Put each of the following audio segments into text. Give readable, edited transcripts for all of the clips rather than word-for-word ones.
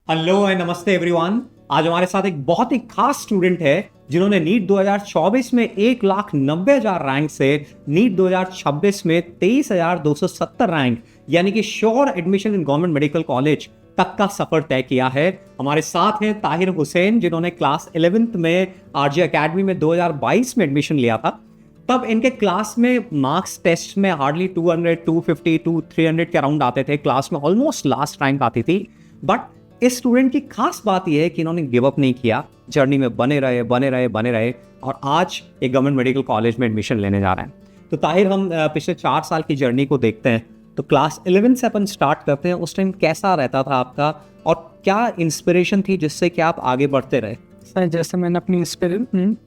Hello and नमस्ते everyone. आज हमारे साथ एक बहुत ही खास स्टूडेंट है जिन्होंने नीट 2024 में 1,90,000 रैंक से नीट 2026 में 23,270 रैंक यानी कि sure admission in government medical college तक का सफर तय किया है। हमारे साथ हैं ताहिर हुसैन जिन्होंने क्लास 11th में आरजे एकेडमी में 2022 में एडमिशन लिया था। तब इनके क्लास में मार्क्स टेस्ट में हार्डली 200, 250, 300 के अराउंड आते थे। क्लास में ऑलमोस्ट लास्ट रैंक आती थी। बट इस स्टूडेंट की खास बात यह है कि इन्होंने गिव अप नहीं किया, जर्नी में बने रहे और आज एक गवर्नमेंट मेडिकल कॉलेज में एडमिशन लेने जा रहे हैं। तो ताहिर, हम पिछले 4 साल की जर्नी को देखते हैं। तो क्लास 11 से अपन स्टार्ट करते हैं। उस टाइम कैसा रहता था आपका और क्या इंस्पिरेशन थी जिससे कि आप आगे बढ़ते रहे? सर, जैसे मैंने अपनी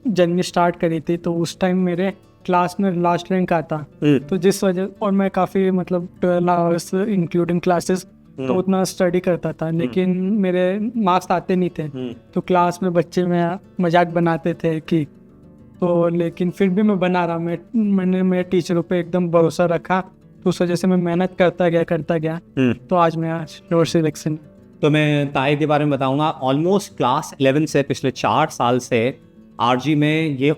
जर्नी स्टार्ट करी थी तो उस टाइम मेरे क्लास में लास्ट रैंक आता, तो जिस वजह और मैं काफ़ी 12 आवर्स इंक्लूडिंग क्लासेस तो उतना स्टडी करता था, लेकिन मेरे मार्क्स आते नहीं थे। तो क्लास में बच्चे में मजाक बनाते थे कि तो, लेकिन फिर भी मैं बना रहा। मैंने मेरे टीचरों पे एकदम भरोसा रखा, तो उस वजह से मैं मेहनत करता गया तो आज मैं श्योर सिलेक्शन। तो मैं ताहिर के बारे में बताऊंगा। ऑलमोस्ट क्लास 11 से पिछले 4 साल से आरजी में ये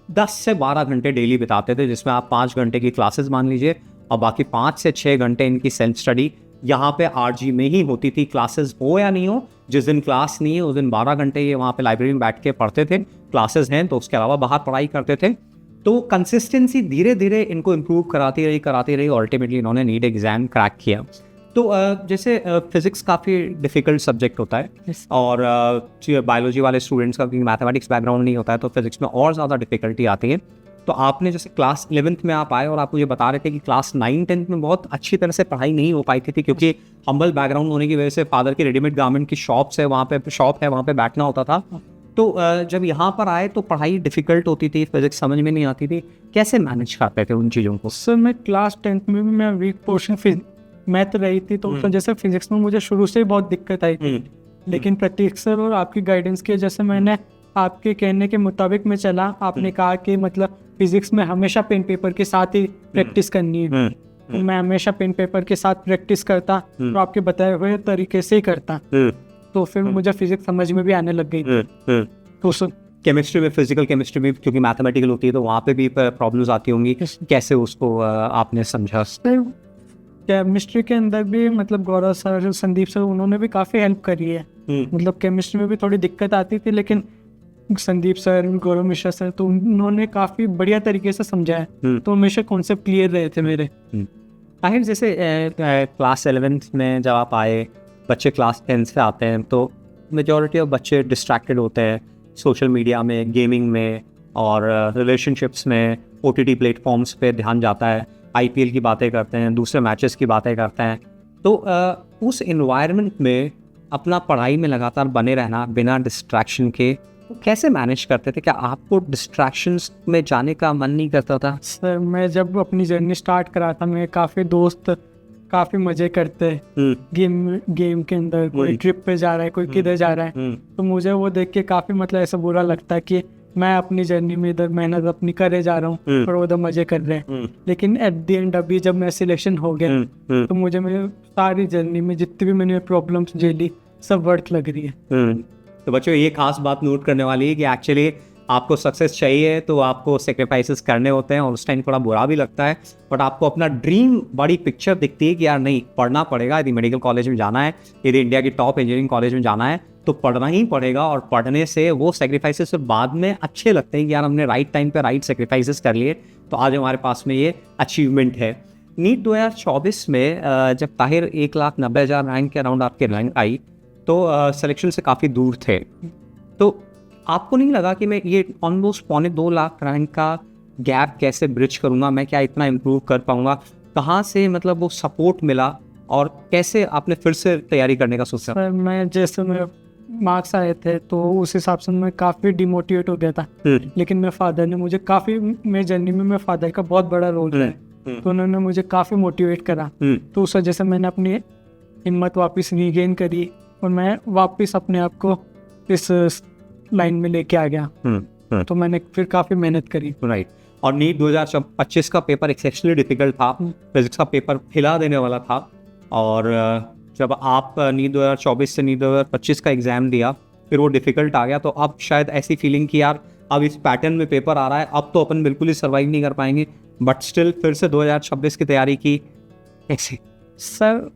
10 से 12 घंटे डेली बिताते थे, जिसमें आप 5 घंटे की क्लासेस मान लीजिए और बाकी 5 से 6 घंटे इनकी सेल्फ स्टडी यहाँ पे आरजी में ही होती थी। क्लासेस हो या नहीं हो, जिस दिन क्लास नहीं है उस दिन 12 घंटे ये वहाँ पे लाइब्रेरी में बैठ के पढ़ते थे। क्लासेस हैं तो उसके अलावा बाहर पढ़ाई करते थे। तो कंसिस्टेंसी धीरे धीरे इनको इम्प्रूव कराती रही। अल्टीमेटली इन्होंने नीट एग्जाम क्रैक किया। तो जैसे फिजिक्स काफ़ी डिफ़िकल्ट सब्जेक्ट होता है और बायोलॉजी वाले स्टूडेंट्स का क्योंकि मैथमेटिक्स बैकग्राउंड नहीं होता है तो फिजिक्स में और ज़्यादा डिफ़िकल्टी आती है। तो आपने जैसे क्लास 11th में आप आए और आप मुझे बता रहे थे कि क्लास 9-10 में बहुत अच्छी तरह से पढ़ाई नहीं हो पाई थी क्योंकि हम्बल बैकग्राउंड होने की वजह से फादर की रेडीमेड गारमेंट की शॉप है वहाँ पे बैठना होता था। तो जब यहाँ पर आए तो पढ़ाई डिफ़िकल्ट होती थी, फिजिक्स समझ में नहीं आती थी। कैसे मैनेज करते थे उन चीज़ों को? सर, मैं क्लास 10th में भी मैं वीक पोर्शन मैथ रही थी, तो उस वजह से फिजिक्स में मुझे शुरू से ही बहुत दिक्कत आई थी। लेकिन प्रतीक सर और आपकी गाइडेंस की वजह से मैंने आपके कहने के मुताबिक मैं चला। आपने कहा कि फिजिक्स में हमेशा पेन पेपर के साथ ही प्रैक्टिस करनी है। तो मैं हमेशा पेन पेपर के साथ प्रैक्टिस करता और आपके बताए हुए तरीके से ही करता। तो फिर मुझे फिजिक्स समझ में भी आने लग गई। तो केमिस्ट्री में, फिजिकल केमिस्ट्री में क्योंकि मैथमेटिकल होती है तो वहाँ पे भी प्रॉब्लम्स आती होंगी। कैसे उसको आपने समझा? केमिस्ट्री के अंदर भी गौरव सर, संदीप सर, उन्होंने भी काफ़ी हेल्प करी है। केमिस्ट्री में भी थोड़ी दिक्कत आती थी, लेकिन संदीप सर, गौरव मिश्रा सर, तो उन्होंने काफ़ी बढ़िया तरीके से समझाया। तो हमेशा कॉन्सेप्ट क्लियर रहे थे मेरे। ताहिर, जैसे क्लास 11th में जब आप आए, बच्चे क्लास 10 से आते हैं तो मेजॉरिटी ऑफ बच्चे डिस्ट्रैक्टेड होते हैं सोशल मीडिया में, गेमिंग में और रिलेशनशिप्स में। OTT प्लेटफॉर्म्स पे ध्यान जाता है, IPL की बातें करते हैं, दूसरे मैचेस की बातें करते हैं। तो उस इन्वायरमेंट में अपना पढ़ाई में लगातार बने रहना बिना डिस्ट्रैक्शन के कैसे मैनेज करते थे? क्या आपको डिस्ट्रैक्शंस में जाने का मन नहीं करता था? सर, मैं जब अपनी जर्नी स्टार्ट करा था, मेरे काफ़ी दोस्त काफ़ी मज़े करते गेम के अंदर। कोई ट्रिप पे जा रहा है, कोई किधर जा रहा है, तो मुझे वो देख के काफ़ी ऐसा बुरा लगता है कि मैं अपनी जर्नी में इधर मेहनत अपनी करे जा रहा हूँ और उधर मज़े कर रहे हैं। लेकिन एट द एंड अभी जब मैं सिलेक्शन हो गया तो मुझे मेरी सारी जर्नी में जितनी भी मैंने प्रॉब्लम्स झेली सब वर्थ लग रही है। तो बच्चों, ये खास बात नोट करने वाली है कि एक्चुअली आपको सक्सेस चाहिए तो आपको सेक्रीफाइसेस करने होते हैं और उस टाइम थोड़ा बुरा भी लगता है। बट आपको अपना ड्रीम बड़ी पिक्चर दिखती है कि यार नहीं, पढ़ना पड़ेगा। यदि मेडिकल कॉलेज में जाना है, यदि इंडिया की टॉप इंजीनियरिंग कॉलेज में जाना है तो पढ़ना ही पड़ेगा। और पढ़ने से वो सेक्रीफाइसेस बाद में अच्छे लगते हैं कि यार हमने राइट टाइम पे राइट सेक्रीफाइसेस कर लिए, तो आज हमारे पास में ये अचीवमेंट है। नीट 2024 में जब ताहिर 1,90,000 रैंक के अराउंड आपके रैंक आई तो सिलेक्शन से काफ़ी दूर थे। तो आपको नहीं लगा कि मैं ये ऑलमोस्ट 2.25 लाख रैंक का गैप कैसे ब्रिज करूँगा, मैं क्या इतना इम्प्रूव कर पाऊँगा? कहाँ से वो सपोर्ट मिला और कैसे आपने फिर से तैयारी करने का सोचा? सर, मैं जैसे मेरे मार्क्स आए थे तो उस हिसाब से मैं काफ़ी डिमोटिवेट हो गया था। लेकिन मेरे फादर ने मुझे काफ़ी, मेरी जर्नी में मेरे फादर का बहुत बड़ा रोल है, तो उन्होंने मुझे काफ़ी मोटिवेट करा। तो उस वजह से मैंने अपनी हिम्मत वापस रीगेन करी और मैं वापस अपने आप को इस लाइन में लेके आ गया। तो मैंने फिर काफ़ी मेहनत करी। राइट। और नीट 2025 का पेपर एक्सेप्शनली डिफिकल्ट था। फिजिक्स का पेपर हिला देने वाला था और जब आप नीट 2024 से नीट 2025 का एग्ज़ाम दिया, फिर वो डिफ़िकल्ट आ गया, तो अब शायद ऐसी फीलिंग कि यार अब इस पैटर्न में पेपर आ रहा है, अब तो अपन बिल्कुल ही सर्वाइव नहीं कर पाएंगे, बट स्टिल फिर से 2026 की तैयारी की कैसे? सर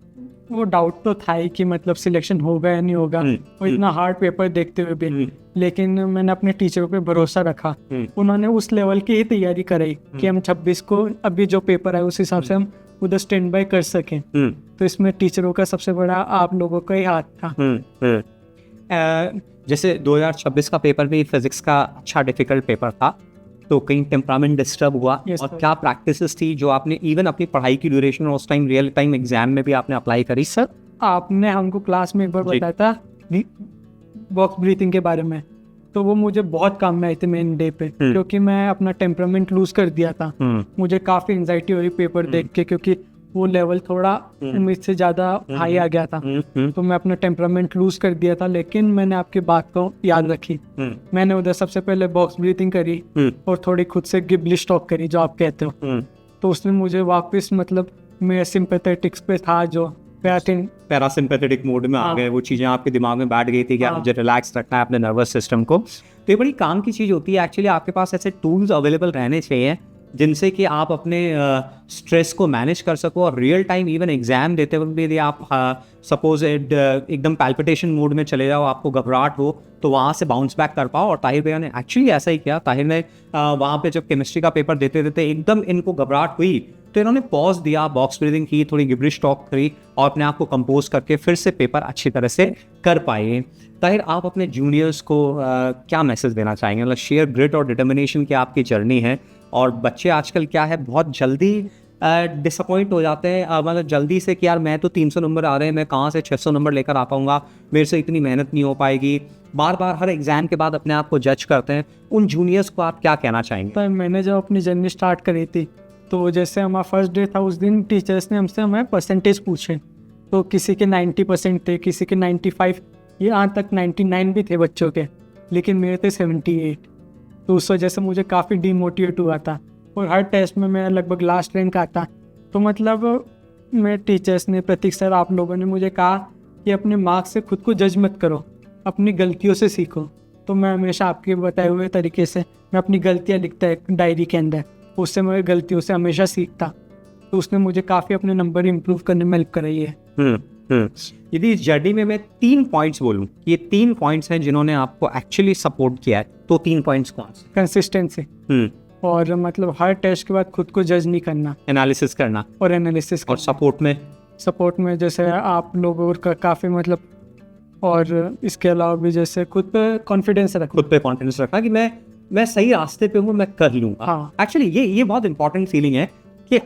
वो डाउट तो था ही कि मतलब सिलेक्शन होगा या नहीं होगा, वो इतना हार्ड पेपर देखते हुए भी, लेकिन मैंने अपने टीचरों पे भरोसा रखा। उन्होंने उस लेवल की ही तैयारी कराई कि हम 26 को अभी जो पेपर है उस हिसाब से हम उधर स्टैंड बाय कर सकें। तो इसमें टीचरों का सबसे बड़ा आप लोगों का ही हाथ था। जैसे 2026 का पेपर भी फिजिक्स का अच्छा डिफिकल्ट पेपर था, तो कहीं टेम्परामेंट डिस्टर्ब हुआ? Yes, और sir. क्या प्रैक्टिसेस थी जो आपने इवन अपनी पढ़ाई की ड्यूरेशन और उस टाइम रियल टाइम एग्जाम में भी आपने अप्लाई करी? सर आपने हमको क्लास में एक बार जी। बताया था बॉक्स ब्रीथिंग के बारे में, तो वो मुझे बहुत काम में आई थी मेन डे पे, क्योंकि मैं अपना टेम्परामेंट लूज कर दिया था। मुझे काफ़ी एंजाइटी हो रही पेपर देख के, क्योंकि वो लेवल थोड़ा उम्मीद से ज़्यादा हाई आ गया था। तो मैं अपना टेम्परामेंट लूज कर दिया था, लेकिन मैंने आपकी बात को याद रखी। मैंने उधर सबसे पहले बॉक्स ब्रीथिंग करी और थोड़ी खुद से गिबलिश टॉक करी जो आप कहते हो। तो उसने मुझे वापस मतलब मेरे सिंपैथेटिक्स पे था जो पैरासिम्पैथेटिक मोड में आ हाँ। गए, वो चीज़ें आपके दिमाग में बैठ गई थी कि मुझे रिलैक्स रखना है अपने नर्वस सिस्टम को। तो ये बड़ी काम की चीज़ होती है एक्चुअली, आपके पास ऐसे टूल्स अवेलेबल रहने चाहिए जिनसे कि आप अपने स्ट्रेस को मैनेज कर सको, और रियल टाइम इवन एग्जाम देते वक्त भी यदि आप सपोज एकदम पैल्पिटेशन मोड में चले जाओ, आपको घबराहट हो, तो वहाँ से बाउंस बैक कर पाओ। और ताहिर भैया ने एक्चुअली ऐसा ही किया। ताहिर ने वहाँ पे जब केमिस्ट्री का पेपर देते देते एकदम इनको घबराहट हुई, तो इन्होंने पॉज दिया, बॉक्स ब्रीदिंग की, थोड़ी गिब्रिश टॉक करी और अपने आप को कंपोज करके फिर से पेपर अच्छी तरह से कर पाए। ताहिर, आप अपने जूनियर्स को क्या मैसेज देना चाहेंगे? मतलब शेयर ग्रिट और डिटर्मिनेशन की आपकी जर्नी है, और बच्चे आजकल क्या है बहुत जल्दी डिसअपॉइंट हो जाते हैं, मतलब जल्दी से कि यार मैं तो 300 नंबर आ रहे हैं, मैं कहाँ से 600 नंबर लेकर आ पाऊँगा, मेरे से इतनी मेहनत नहीं हो पाएगी, बार बार हर एग्जाम के बाद अपने आप को जज करते हैं। उन जूनियर्स को आप क्या कहना चाहेंगे? तो मैंने जब अपनी जर्नी स्टार्ट करी थी, तो जैसे हमारा फर्स्ट डे था, उस दिन टीचर्स ने हमसे हमें परसेंटेज पूछे। तो किसी के 90% थे, किसी के 95, यहाँ तक 99 भी थे बच्चों के, लेकिन मेरे थे 78। तो उस वजह से मुझे काफ़ी डीमोटिवेट हुआ था, और हर टेस्ट में मैं लगभग लास्ट रैंक आता। तो मतलब मेरे टीचर्स ने, प्रतीक सर, आप लोगों ने मुझे कहा कि अपने मार्क्स से खुद को जज मत करो, अपनी गलतियों से सीखो। तो मैं हमेशा आपके बताए हुए तरीके से मैं अपनी गलतियाँ लिखता है डायरी के अंदर, उससे मैं गलतियों से हमेशा सीखता। तो उसने मुझे काफ़ी अपने नंबर इम्प्रूव करने में हेल्प कराई है। यदि इस जर्नी में मैं 3 पॉइंट्स बोलूँ, ये 3 पॉइंट्स हैं जिन्होंने आपको एक्चुअली सपोर्ट किया है, तो 3 पॉइंट्स कौन से? कंसिस्टेंसी, और मतलब हर टेस्ट के बाद खुद को जज नहीं करना, एनालिसिस करना, और एनालिसिस और सपोर्ट में जैसे आप लोगों का काफ़ी मतलब, और इसके अलावा भी जैसे खुद पे कॉन्फिडेंस रखना कि मैं सही रास्ते पे हूँ, मैं कर लूँगा। हाँ। एक्चुअली ये बहुत इंपॉर्टेंट फीलिंग है कि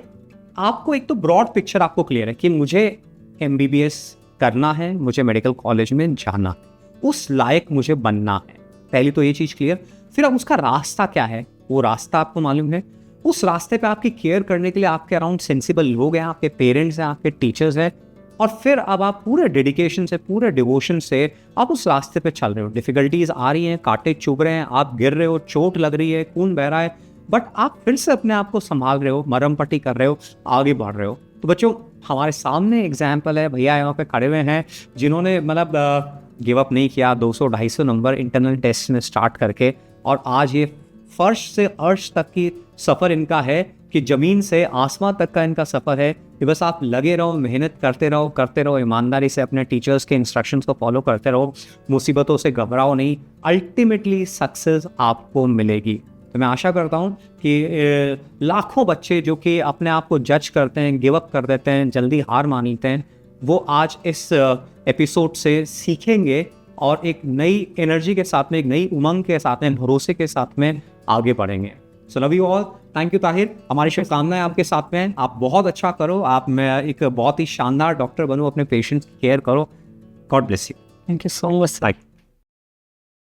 आपको एक तो ब्रॉड पिक्चर आपको क्लियर है कि मुझे MBBS करना है, मुझे मेडिकल कॉलेज में जाना है, उस लायक मुझे बनना है। पहली तो ये चीज़ क्लियर। फिर अब उसका रास्ता क्या है, वो रास्ता आपको मालूम है। उस रास्ते पे आपकी केयर करने के लिए आपके अराउंड सेंसिबल लोग हैं, आपके पेरेंट्स हैं, आपके टीचर्स हैं, और फिर अब आप पूरे डेडिकेशन से, पूरे डिवोशन से आप उस रास्ते पे चल रहे हो। डिफ़िकल्टीज आ रही हैं, कांटे चुभ रहे हैं, आप गिर रहे हो, चोट लग रही है, खून बह रहा है, बट आप फिर से अपने आप को संभाल रहे हो, मरहम पट्टी कर रहे हो, आगे बढ़ रहे हो। तो बच्चों, हमारे सामने एग्जाम्पल है, भैया यहाँ पे खड़े हुए हैं जिन्होंने मतलब गिव अप नहीं किया, 200-250 नंबर इंटरनल टेस्ट में स्टार्ट करके, और आज ये फर्श से अर्श तक की सफ़र इनका है कि ज़मीन से आसमां तक का इनका सफ़र है कि बस आप लगे रहो, मेहनत करते रहो, ईमानदारी से अपने टीचर्स के इंस्ट्रक्शंस को फॉलो करते रहो, मुसीबतों से घबराओ नहीं, अल्टीमेटली सक्सेस आपको मिलेगी। तो मैं आशा करता हूँ कि लाखों बच्चे जो कि अपने आप को जज करते हैं, गिव अप कर देते हैं, जल्दी हार मान लेते हैं, वो आज इस एपिसोड से सीखेंगे और एक नई एनर्जी के साथ में, एक नई उमंग के साथ में, भरोसे के साथ में आगे बढ़ेंगे। So love you all, thank you Tahir, हमारी शुभकामनाएं आपके साथ में, आप बहुत अच्छा करो, आप मैं एक बहुत ही शानदार डॉक्टर बनो, अपने पेशेंट्स की केयर करो। God bless you. Thank you so much.